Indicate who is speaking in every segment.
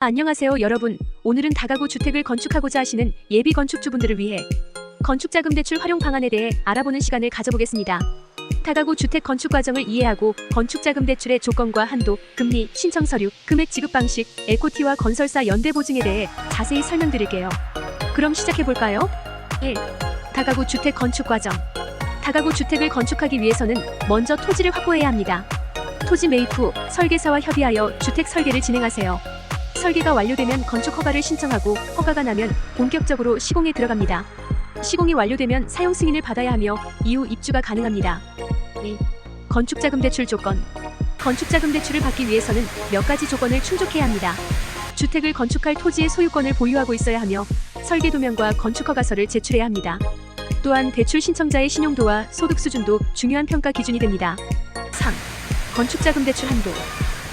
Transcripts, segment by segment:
Speaker 1: 안녕하세요 여러분. 오늘은 다가구 주택을 건축하고자 하시는 예비 건축주분들을 위해 건축자금 대출 활용 방안에 대해 알아보는 시간을 가져보겠습니다. 다가구 주택 건축 과정을 이해하고 건축자금 대출의 조건과 한도, 금리, 신청 서류, 금액 지급 방식, 에코티와 건설사 연대 보증에 대해 자세히 설명드릴게요. 그럼 시작해볼까요? 1. 다가구 주택 건축 과정. 다가구 주택을 건축하기 위해서는 먼저 토지를 확보해야 합니다. 토지 매입 후 설계사와 협의하여 주택 설계를 진행하세요. 설계가 완료되면 건축 허가를 신청하고 허가가 나면 본격적으로 시공에 들어갑니다. 시공이 완료되면 사용 승인을 받아야 하며 이후 입주가 가능합니다. 2. 건축자금 대출 조건. 건축자금 대출을 받기 위해서는 몇 가지 조건을 충족해야 합니다. 주택을 건축할 토지의 소유권을 보유하고 있어야 하며 설계도면과 건축허가서를 제출해야 합니다. 또한 대출 신청자의 신용도와 소득 수준도 중요한 평가 기준이 됩니다. 3. 건축자금 대출 한도.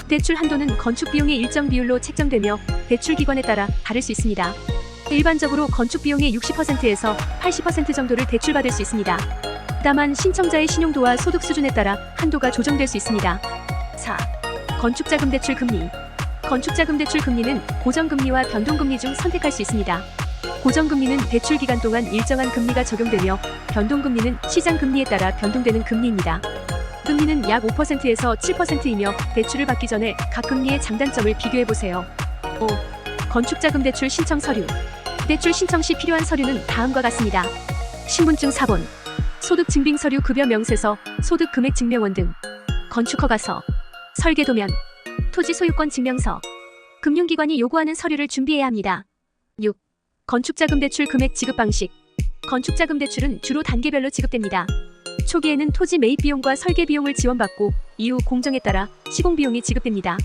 Speaker 1: 대출 한도는 건축 비용의 일정 비율로 책정되며 대출 기관에 따라 다를 수 있습니다. 일반적으로 건축 비용의 60%에서 80% 정도를 대출받을 수 있습니다. 다만 신청자의 신용도와 소득 수준에 따라 한도가 조정될 수 있습니다. 4. 건축자금 대출 금리. 건축자금 대출 금리는 고정금리와 변동금리 중 선택할 수 있습니다. 고정금리는 대출 기간 동안 일정한 금리가 적용되며 변동금리는 시장 금리에 따라 변동되는 금리입니다. 금리는 약 5%에서 7%이며 대출을 받기 전에 각 금리의 장단점을 비교해보세요. 5. 건축자금 대출 신청 서류. 대출 신청 시 필요한 서류는 다음과 같습니다. 신분증 사본, 소득증빙서류 급여 명세서, 소득 금액 증명원 등, 건축허가서, 설계도면, 토지 소유권 증명서, 금융기관이 요구하는 서류를 준비해야 합니다. 6. 건축자금 대출 금액 지급 방식. 건축자금 대출은 주로 단계별로 지급됩니다. 초기에는 토지 매입 비용과 설계 비용을 지원받고 이후 공정에 따라 시공 비용이 지급됩니다.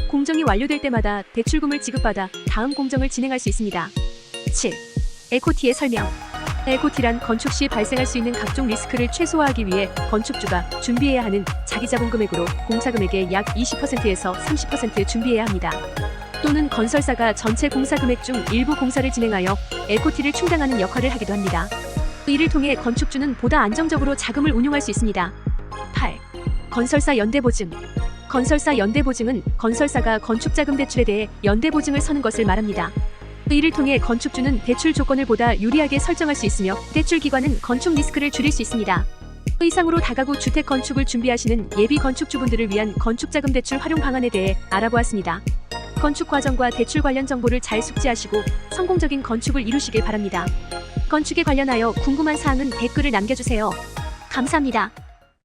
Speaker 1: 공정이 완료될 때마다 대출금을 지급받아 다음 공정을 진행할 수 있습니다. 7. 에코티의 설명. 에코티란 건축 시 발생할 수 있는 각종 리스크를 최소화하기 위해 건축주가 준비해야 하는 자기자본 금액으로 공사 금액의 약 20%에서 30% 준비해야 합니다. 또는 건설사가 전체 공사 금액 중 일부 공사를 진행하여 에코티를 충당하는 역할을 하기도 합니다. 이를 통해 건축주는 보다 안정적으로 자금을 운용할 수 있습니다. 8. 건설사 연대보증. 건설사 연대보증은 건설사가 건축자금 대출에 대해 연대보증을 서는 것을 말합니다. 이를 통해 건축주는 대출 조건을 보다 유리하게 설정할 수 있으며 대출기관은 건축 리스크를 줄일 수 있습니다. 이상으로 다가구 주택 건축을 준비하시는 예비 건축주분들을 위한 건축자금 대출 활용 방안에 대해 알아보았습니다. 건축 과정과 대출 관련 정보를 잘 숙지하시고 성공적인 건축을 이루시길 바랍니다. 건축에 관련하여 궁금한 사항은 댓글을 남겨주세요. 감사합니다.